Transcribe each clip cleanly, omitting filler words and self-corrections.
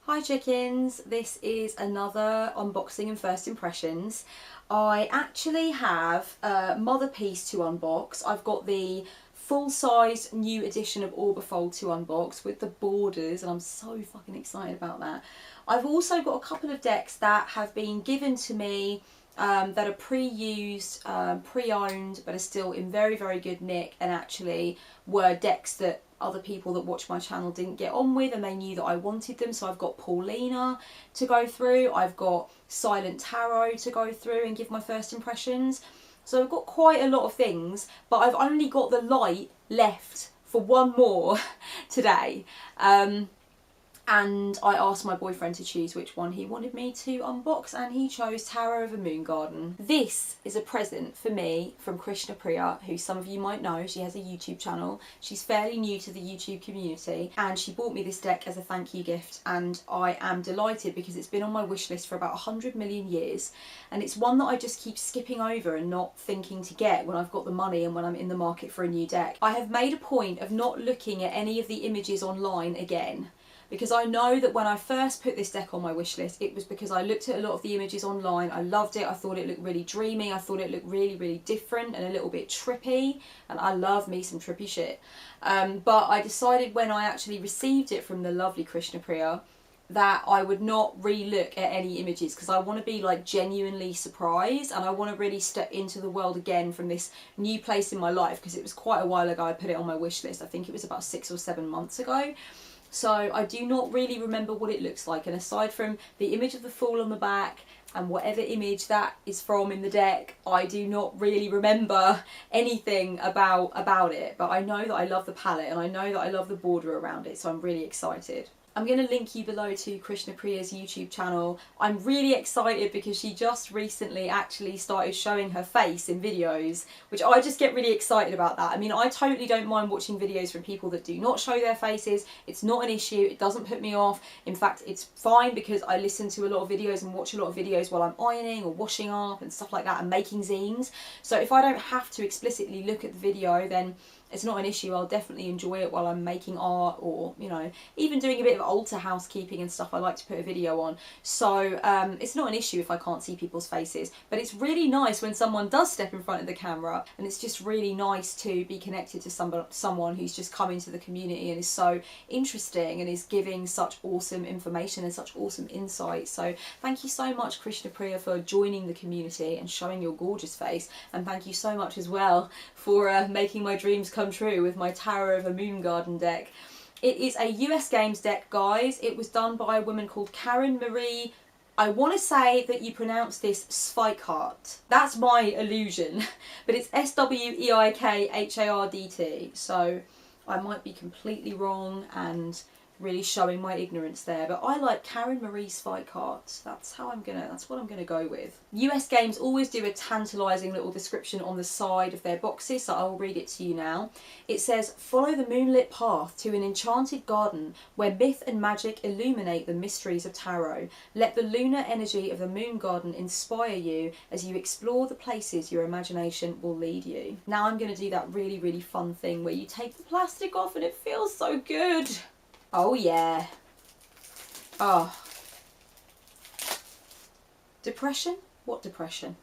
Hi chickens, this is another unboxing and first impressions. I actually have a mother piece to unbox. I've got the full-size new edition of Orbifold to unbox with the borders and I'm so fucking excited about that. I've also got a couple of decks that have been given to me that are pre-used, pre-owned, but are still in very, very good nick, and actually were decks that other people that watch my channel didn't get on with and they knew that I wanted them. So I've got Paulina to go through, I've got Silent Tarot to go through and give my first impressions. So I've got quite a lot of things, but I've only got the light left for one more today. And I asked my boyfriend to choose which one he wanted me to unbox, and he chose Tarot of a Moon Garden. This is a present for me from Krishna Priya, who some of you might know. She has a YouTube channel. She's fairly new to the YouTube community, and she bought me this deck as a thank you gift, and I am delighted because it's been on my wish list for about 100 million years, and it's one that I just keep skipping over and not thinking to get when I've got the money and when I'm in the market for a new deck. I have made a point of not looking at any of the images online again, because I know that when I first put this deck on my wish list, it was because I looked at a lot of the images online, I loved it, I thought it looked really dreamy, I thought it looked really, really different and a little bit trippy, and I love me some trippy shit. But I decided when I actually received it from the lovely Krishna Priya that I would not re-look at any images, because I want to be like genuinely surprised, and I want to really step into the world again from this new place in my life, because it was quite a while ago I put it on my wish list. I think it was about 6 or 7 months ago. So I do not really remember what it looks like, and aside from the image of the Fool on the back and whatever image that is from in the deck, I do not really remember anything about it. But I know that I love the palette and I know that I love the border around it, so I'm really excited. I'm going to link you below to Krishna Priya's YouTube channel. I'm really excited because she just recently actually started showing her face in videos, which I just get really excited about that. I mean, I totally don't mind watching videos from people that do not show their faces. It's not an issue. It doesn't put me off. In fact, it's fine because I listen to a lot of videos and watch a lot of videos while I'm ironing or washing up and stuff like that and making zines. So if I don't have to explicitly look at the video, then it's not an issue. I'll definitely enjoy it while I'm making art, or, you know, even doing a bit of altar housekeeping and stuff. I like to put a video on. So it's not an issue if I can't see people's faces. But it's really nice when someone does step in front of the camera, and it's just really nice to be connected to someone who's just come into the community and is so interesting and is giving such awesome information and such awesome insight. So thank you so much, Krishna Priya, for joining the community and showing your gorgeous face. And thank you so much as well for making my dreams come true with my Tarot of a Moon Garden deck. It is a US Games deck, guys. It was done by a woman called Karen Marie. I want to say that you pronounce this Sveikhardt. That's my illusion, but it's S-W-E-I-K-H-A-R-D-T. So I might be completely wrong and really showing my ignorance there, but I like Karen Marie Sveikhardt. That's what I'm gonna go with. US Games always do a tantalising little description on the side of their boxes, so I will read it to you now. It says, follow the moonlit path to an enchanted garden where myth and magic illuminate the mysteries of tarot. Let the lunar energy of the moon garden inspire you as you explore the places your imagination will lead you. Now I'm gonna do that really, really fun thing where you take the plastic off and it feels so good. Oh yeah. Oh. Depression? What depression?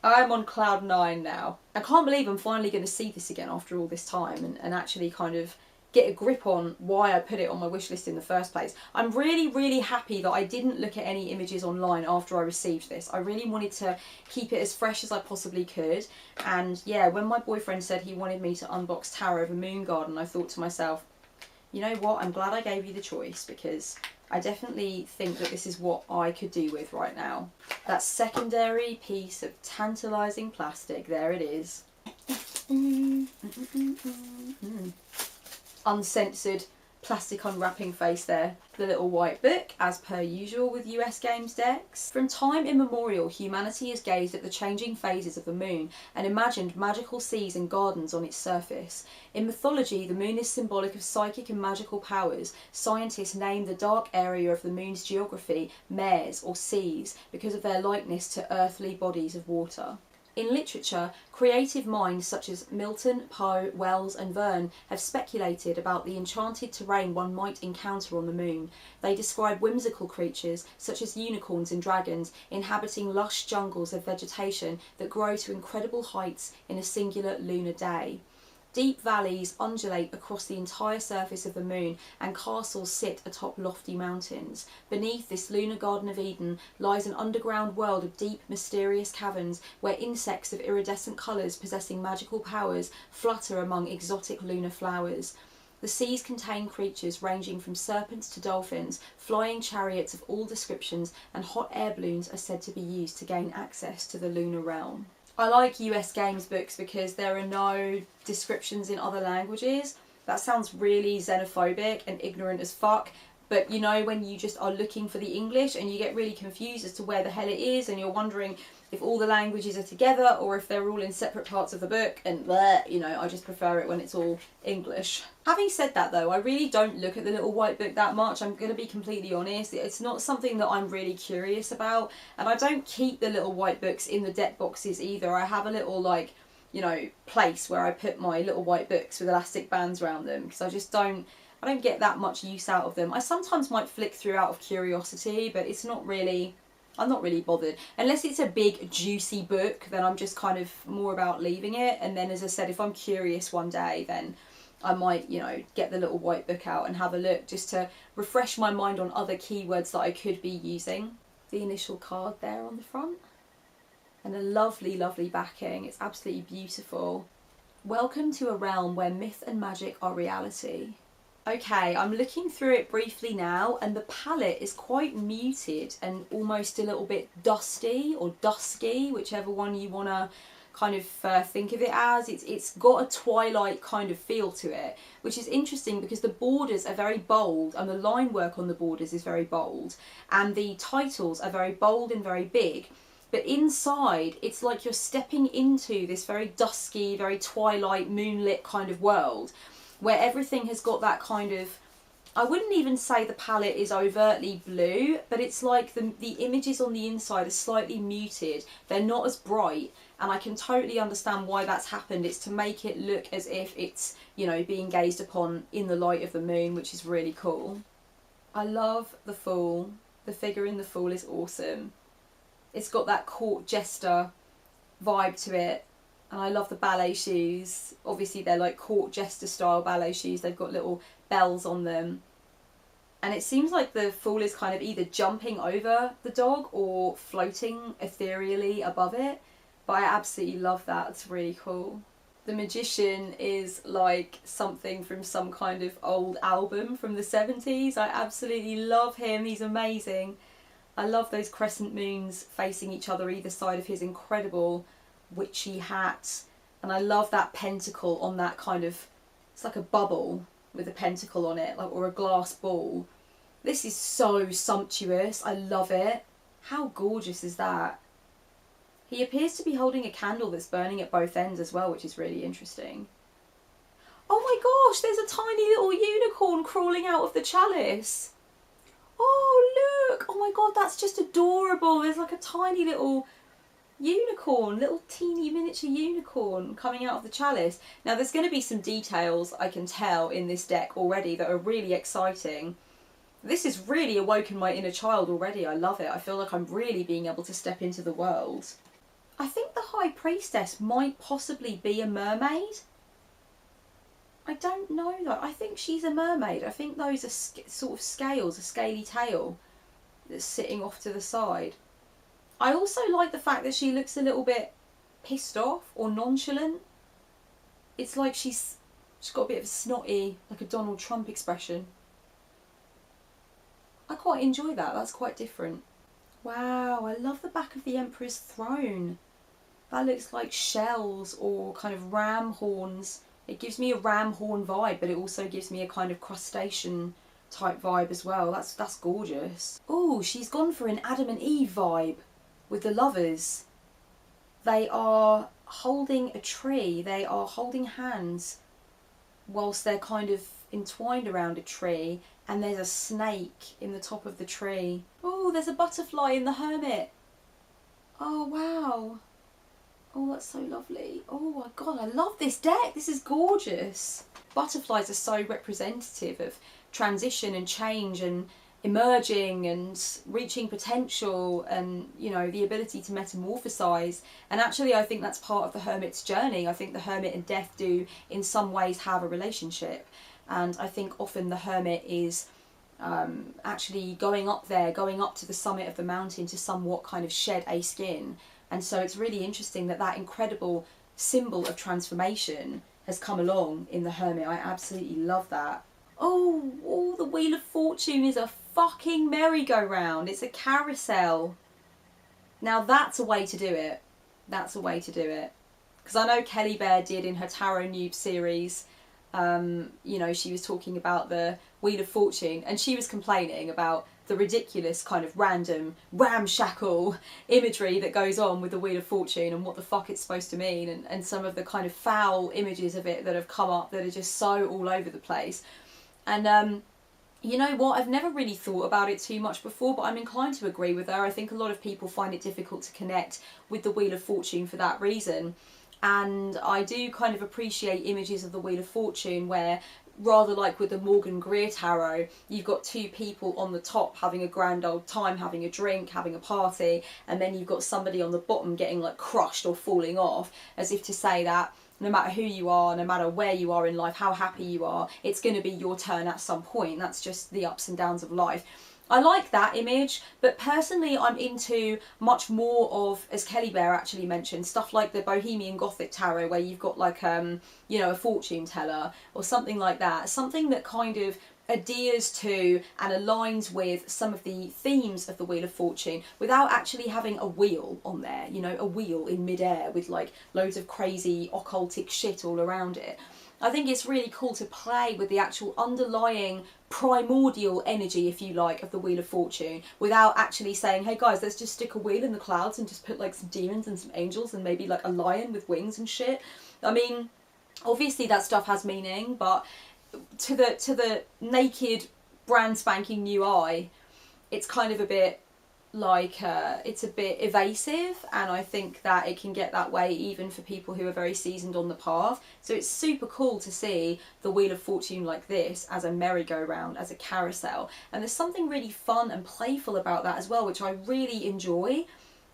I'm on cloud 9 now. I can't believe I'm finally going to see this again after all this time and actually kind of get a grip on why I put it on my wish list in the first place. I'm really, really happy that I didn't look at any images online after I received this. I really wanted to keep it as fresh as I possibly could. And yeah, when my boyfriend said he wanted me to unbox Tarot of a Moon Garden, I thought to myself, you know what, I'm glad I gave you the choice, because I definitely think that this is what I could do with right now. That secondary piece of tantalising plastic, there it is. Uncensored plastic unwrapping face there. The little white book, as per usual with US Games decks. From time immemorial, humanity has gazed at the changing phases of the moon and imagined magical seas and gardens on its surface. In mythology, the moon is symbolic of psychic and magical powers. Scientists name the dark area of the moon's geography mares or seas because of their likeness to earthly bodies of water. In literature, creative minds such as Milton, Poe, Wells and Verne have speculated about the enchanted terrain one might encounter on the moon. They describe whimsical creatures such as unicorns and dragons inhabiting lush jungles of vegetation that grow to incredible heights in a singular lunar day. Deep valleys undulate across the entire surface of the moon and castles sit atop lofty mountains. Beneath this lunar Garden of Eden lies an underground world of deep, mysterious caverns where insects of iridescent colours possessing magical powers flutter among exotic lunar flowers. The seas contain creatures ranging from serpents to dolphins, flying chariots of all descriptions, and hot air balloons are said to be used to gain access to the lunar realm. I like US games books because there are no descriptions in other languages. That sounds really xenophobic and ignorant as fuck, but you know when you just are looking for the English and you get really confused as to where the hell it is and you're wondering if all the languages are together or if they're all in separate parts of the book, and bleh, you know, I just prefer it when it's all English. Having said that though, I really don't look at the little white book that much. I'm going to be completely honest. It's not something that I'm really curious about, and I don't keep the little white books in the deck boxes either. I have a little, like, you know, place where I put my little white books with elastic bands around them because I don't get that much use out of them. I sometimes might flick through out of curiosity, but it's not really, I'm not really bothered. Unless it's a big juicy book, then I'm just kind of more about leaving it. And then, as I said, if I'm curious one day, then I might, you know, get the little white book out and have a look just to refresh my mind on other keywords that I could be using. The initial card there on the front. And a lovely, lovely backing. It's absolutely beautiful. Welcome to a realm where myth and magic are reality. Okay, I'm looking through it briefly now, and the palette is quite muted and almost a little bit dusty or dusky, whichever one you want to kind of think of it as. It's got a twilight kind of feel to it, which is interesting because the borders are very bold and the line work on the borders is very bold, and the titles are very bold and very big. But inside, it's like you're stepping into this very dusky, very twilight, moonlit kind of world, where everything has got that kind of, I wouldn't even say the palette is overtly blue, but it's like the images on the inside are slightly muted. They're not as bright, and I can totally understand why that's happened. It's to make it look as if it's, you know, being gazed upon in the light of the moon, which is really cool. I love the Fool. The figure in the Fool is awesome. It's got that court jester vibe to it. And I love the ballet shoes. Obviously they're like court jester style ballet shoes. They've got little bells on them. And it seems like the Fool is kind of either jumping over the dog or floating ethereally above it. But I absolutely love that. It's really cool. The Magician is like something from some kind of old album from the 70s. I absolutely love him. He's amazing. I love those crescent moons facing each other either side of his incredible witchy hat, and I love that pentacle on that kind of, it's like a bubble with a pentacle on it, like, or a glass ball. This is so sumptuous. I love it. How gorgeous is that? He appears to be holding a candle that's burning at both ends as well, which is really interesting. Oh my gosh, there's a tiny little unicorn crawling out of the chalice. Oh look, oh my god, that's just adorable. There's like a tiny little unicorn, little teeny miniature unicorn coming out of the chalice. Now there's going to be some details I can tell in this deck already that are really exciting. This has really awoken my inner child already. I love it. I feel like I'm really being able to step into the world. I think the High Priestess might possibly be a mermaid. I don't know though. I think she's a mermaid. I think those are sort of scales, a scaly tail that's sitting off to the side. I also like the fact that she looks a little bit pissed off or nonchalant. It's like she's got a bit of a snotty, like a Donald Trump expression. I quite enjoy that. That's quite different. Wow, I love the back of the Emperor's throne. That looks like shells or kind of ram horns. It gives me a ram horn vibe, but it also gives me a kind of crustacean type vibe as well. That's gorgeous. Oh, she's gone for an Adam and Eve vibe with the lovers. They are holding a tree. They are holding hands whilst they're kind of entwined around a tree, and there's a snake in the top of the tree. Oh, there's a butterfly in the Hermit. Oh, wow. Oh, that's so lovely. Oh my god, I love this deck. This is gorgeous. Butterflies are so representative of transition and change and emerging and reaching potential and, you know, the ability to metamorphosize. And actually I think that's part of the Hermit's journey. I think the Hermit and Death do in some ways have a relationship, and I think often the Hermit is actually going up there, going up to the summit of the mountain to somewhat kind of shed a skin. And so it's really interesting that that incredible symbol of transformation has come along in the Hermit. I absolutely love that. Oh, the Wheel of Fortune is a fucking merry-go-round. It's a carousel. Now that's a way to do it. That's a way to do it. Because I know Kelly Bear did in her Tarot Noob series, you know, she was talking about the Wheel of Fortune, and she was complaining about the ridiculous kind of random ramshackle imagery that goes on with the Wheel of Fortune and what the fuck it's supposed to mean, and some of the kind of foul images of it that have come up that are just so all over the place. And you know what, I've never really thought about it too much before, but I'm inclined to agree with her. I think a lot of people find it difficult to connect with the Wheel of Fortune for that reason. And I do kind of appreciate images of the Wheel of Fortune where, rather like with the Morgan Greer Tarot, you've got two people on the top having a grand old time, having a drink, having a party, and then you've got somebody on the bottom getting like crushed or falling off, as if to say that no matter who you are, no matter where you are in life, how happy you are, it's going to be your turn at some point. That's just the ups and downs of life. I like that image, but personally I'm into much more of, as Kelly Bear actually mentioned, stuff like the Bohemian Gothic Tarot, where you've got like you know, a fortune teller or something like that, something that kind of adheres to and aligns with some of the themes of the Wheel of Fortune without actually having a wheel on there, you know, a wheel in midair with like loads of crazy occultic shit all around it. I think it's really cool to play with the actual underlying primordial energy, if you like, of the Wheel of Fortune without actually saying, hey guys, let's just stick a wheel in the clouds and just put like some demons and some angels and maybe like a lion with wings and shit. I mean, obviously that stuff has meaning, but to the naked brand spanking new eye, it's kind of a bit like it's a bit evasive, and I think that it can get that way even for people who are very seasoned on the path. So it's super cool to see the Wheel of Fortune like this as a merry-go-round, as a carousel, and there's something really fun and playful about that as well, which I really enjoy.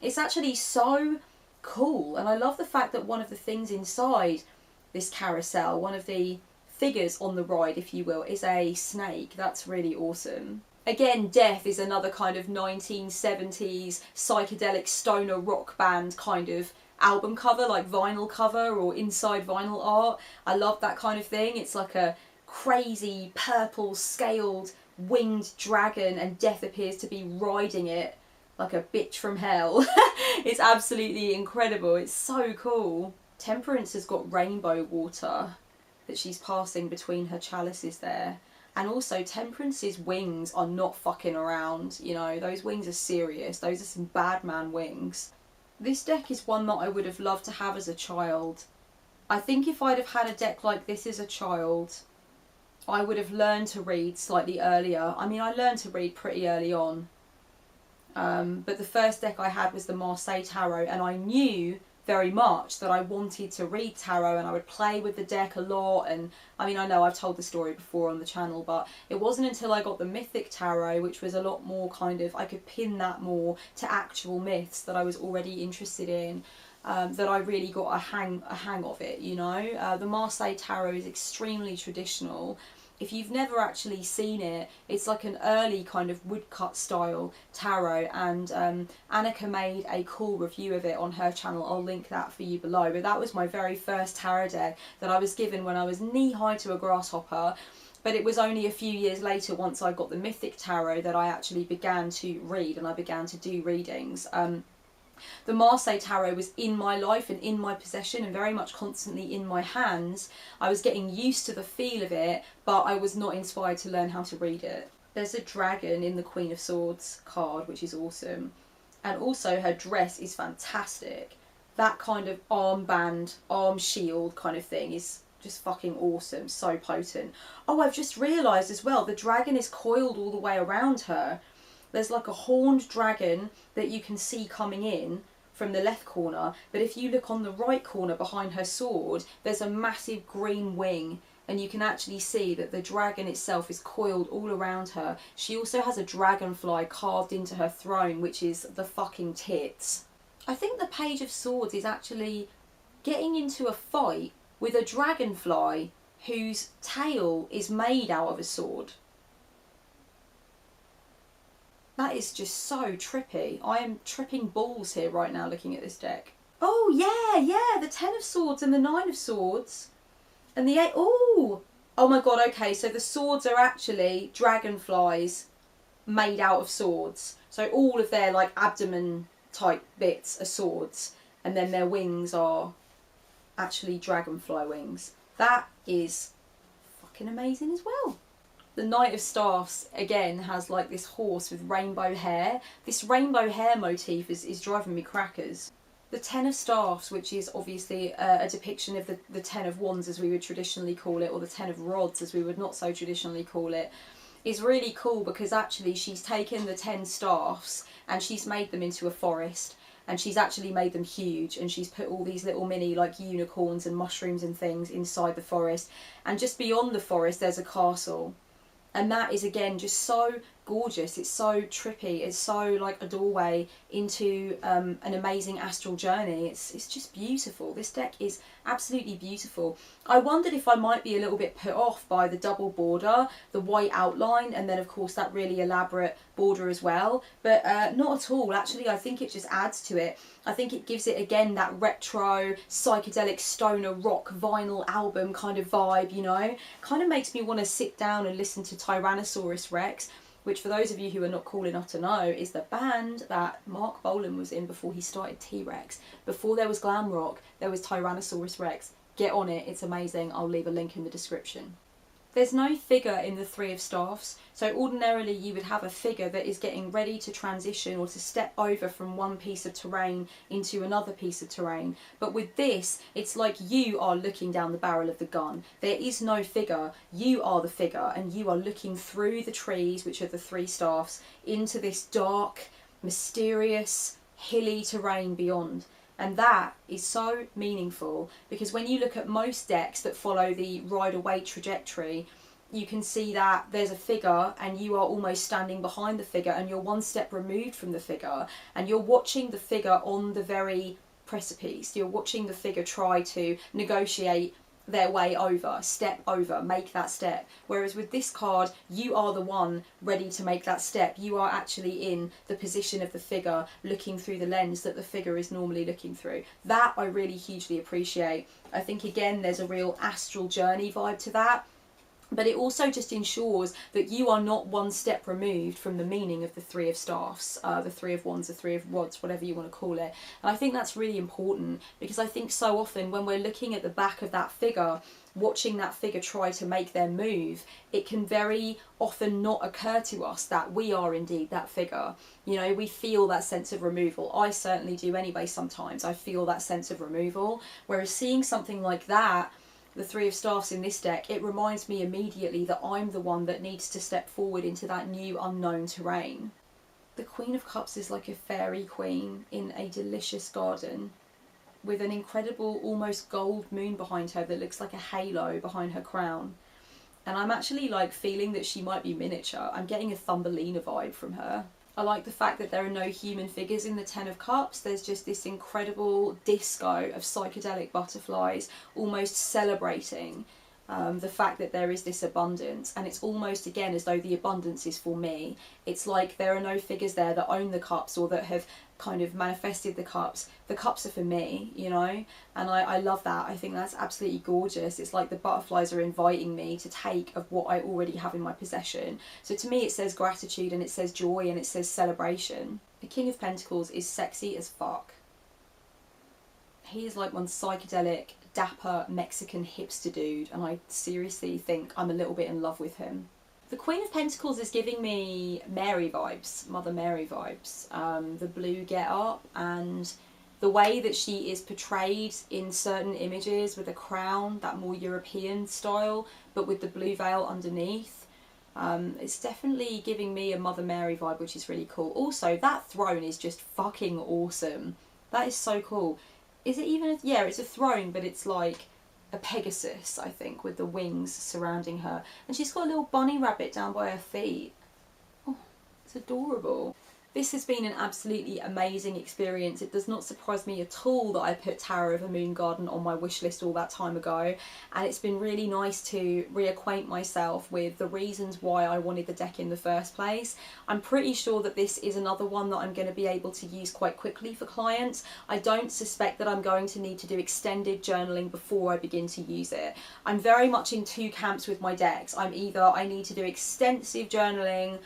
It's actually so cool, and I love the fact that one of the things inside this carousel, one of the figures on the ride, if you will, is a snake. That's really awesome. Again, Death is another kind of 1970s psychedelic stoner rock band kind of album cover, like vinyl cover or inside vinyl art. I love that kind of thing. It's like a crazy purple scaled winged dragon, and Death appears to be riding it like a bitch from hell. It's absolutely incredible. It's so cool. Temperance has got rainbow water that she's passing between her chalices there. And also Temperance's wings are not fucking around, you know, those wings are serious. Those are some bad man wings. This deck is one that I would have loved to have as a child. I think if I'd have had a deck like this as a child, I would have learned to read slightly earlier. I mean, I learned to read pretty early on. But the first deck I had was the Marseilles Tarot, and I knew very much that I wanted to read tarot, and I would play with the deck a lot. And I mean, I know I've told the story before on the channel, but it wasn't until I got the Mythic Tarot, which was a lot more kind of, I could pin that more to actual myths that I was already interested in, that I really got a hang of it, you know. The Marseilles Tarot is extremely traditional. If you've never actually seen it, it's like an early kind of woodcut style tarot, and Annika made a cool review of it on her channel. I'll link that for you below. But that was my very first tarot deck that I was given when I was knee-high to a grasshopper. But it was only a few years later, once I got the Mythic Tarot, that I actually began to read, and I began to do readings. The Marseilles Tarot was in my life and in my possession and very much constantly in my hands. I was getting used to the feel of it, but I was not inspired to learn how to read it. There's a dragon in the Queen of Swords card, which is awesome. And also her dress is fantastic. That kind of armband, arm shield kind of thing is just fucking awesome, so potent. Oh, I've just realised as well, the dragon is coiled all the way around her. There's like a horned dragon that you can see coming in from the left corner, but if you look on the right corner behind her sword, there's a massive green wing, and you can actually see that the dragon itself is coiled all around her. She also has a dragonfly carved into her throne, which is the fucking tits. I think the Page of Swords is actually getting into a fight with a dragonfly whose tail is made out of a sword. That is just so trippy. I am tripping balls here right now looking at this deck. Oh yeah, the 10 of Swords and the 9 of Swords. And the 8, oh my god, okay, so the swords are actually dragonflies made out of swords. So all of their like abdomen type bits are swords, and then their wings are actually dragonfly wings. That is fucking amazing as well. The Knight of Staffs, again, has like this horse with rainbow hair. This rainbow hair motif is driving me crackers. The 10 of Staffs, which is obviously a depiction of the 10 of Wands as we would traditionally call it, or the 10 of Rods as we would not so traditionally call it, is really cool because actually she's taken the 10 staffs and she's made them into a forest, and she's actually made them huge, and she's put all these little mini like unicorns and mushrooms and things inside the forest, and just beyond the forest there's a castle. And that is again just so gorgeous, it's so trippy, it's so like a doorway into an amazing astral journey. It's just beautiful. This deck is absolutely beautiful. I wondered if I might be a little bit put off by the double border, the white outline, and then of course that really elaborate border as well, but not at all. Actually, I think it just adds to it. I think it gives it again that retro psychedelic stoner rock vinyl album kind of vibe, you know. Kind of makes me want to sit down and listen to Tyrannosaurus Rex, which for those of you who are not cool enough to know is the band that Mark Bolan was in before he started T-Rex. Before there was glam rock, there was Tyrannosaurus Rex. Get on it, it's amazing. I'll leave a link in the description. There's no figure in the 3 of Staffs, so ordinarily you would have a figure that is getting ready to transition or to step over from one piece of terrain into another piece of terrain. But with this, it's like you are looking down the barrel of the gun. There is no figure, you are the figure, and you are looking through the trees, which are the 3 staffs, into this dark, mysterious, hilly terrain beyond. And that is so meaningful because when you look at most decks that follow the Rider-Waite trajectory, you can see that there's a figure and you are almost standing behind the figure and you're one step removed from the figure and you're watching the figure on the very precipice. You're watching the figure try to negotiate their way over, step over, make that step. Whereas with this card, you are the one ready to make that step. You are actually in the position of the figure, looking through the lens that the figure is normally looking through. That I really hugely appreciate. I think again, there's a real astral journey vibe to that. But it also just ensures that you are not one step removed from the meaning of the 3 of Staffs, the 3 of Wands, the 3 of Rods, whatever you want to call it. And I think that's really important because I think so often when we're looking at the back of that figure, watching that figure try to make their move, it can very often not occur to us that we are indeed that figure. You know, we feel that sense of removal. I certainly do anyway sometimes. I feel that sense of removal. Whereas seeing something like that, the 3 of Staffs in this deck, it reminds me immediately that I'm the one that needs to step forward into that new unknown terrain. The Queen of Cups is like a fairy queen in a delicious garden with an incredible almost gold moon behind her that looks like a halo behind her crown. And I'm actually like feeling that she might be miniature. I'm getting a Thumbelina vibe from her. I like the fact that there are no human figures in the 10 of Cups. There's just this incredible disco of psychedelic butterflies almost celebrating the fact that there is this abundance. And it's almost again as though the abundance is for me. It's like there are no figures there that own the cups or that have kind of manifested the cups. The cups are for me, you know, and I love that. I think that's absolutely gorgeous. It's like the butterflies are inviting me to take of what I already have in my possession. So to me it says gratitude and it says joy and it says celebration. The King of Pentacles is sexy as fuck. He is like one psychedelic, dapper Mexican hipster dude, and I seriously think I'm a little bit in love with him. The Queen of Pentacles is giving me Mary vibes, Mother Mary vibes. The blue get up and the way that she is portrayed in certain images with a crown, that more European style, but with the blue veil underneath. It's definitely giving me a Mother Mary vibe, which is really cool. Also, that throne is just fucking awesome. That is so cool. Is it even yeah, it's a throne, but it's like a Pegasus, I think, with the wings surrounding her. And she's got a little bunny rabbit down by her feet. Oh, it's adorable. This has been an absolutely amazing experience. It does not surprise me at all that I put Tarot of a Moon Garden on my wish list all that time ago, and it's been really nice to reacquaint myself with the reasons why I wanted the deck in the first place. I'm pretty sure that this is another one that I'm going to be able to use quite quickly for clients. I don't suspect that I'm going to need to do extended journaling before I begin to use it. I'm very much in two camps with my decks. I'm either I need to do extensive journaling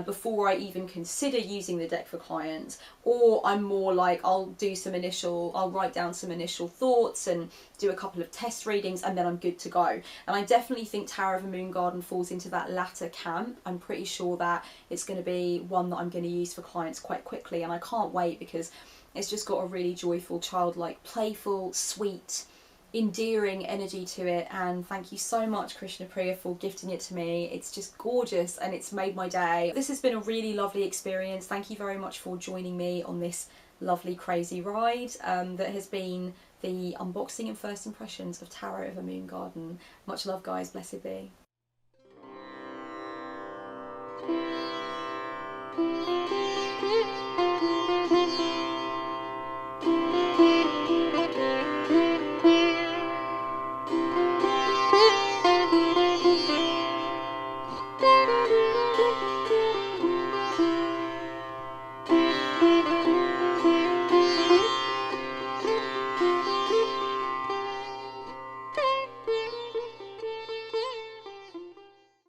before I even consider using the deck for clients, or I'm more like I'll write down some initial thoughts and do a couple of test readings and then I'm good to go. And I definitely think Tarot of a Moon Garden falls into that latter camp. I'm pretty sure that it's going to be one that I'm going to use for clients quite quickly, and I can't wait because it's just got a really joyful, childlike, playful, sweet, endearing energy to it. And thank you so much, Krishna Priya, for gifting it to me. It's just gorgeous and it's made my day. This has been a really lovely experience. Thank you very much for joining me on this lovely crazy ride that has been the unboxing and first impressions of Tarot of a Moon Garden. Much love, guys. Blessed be.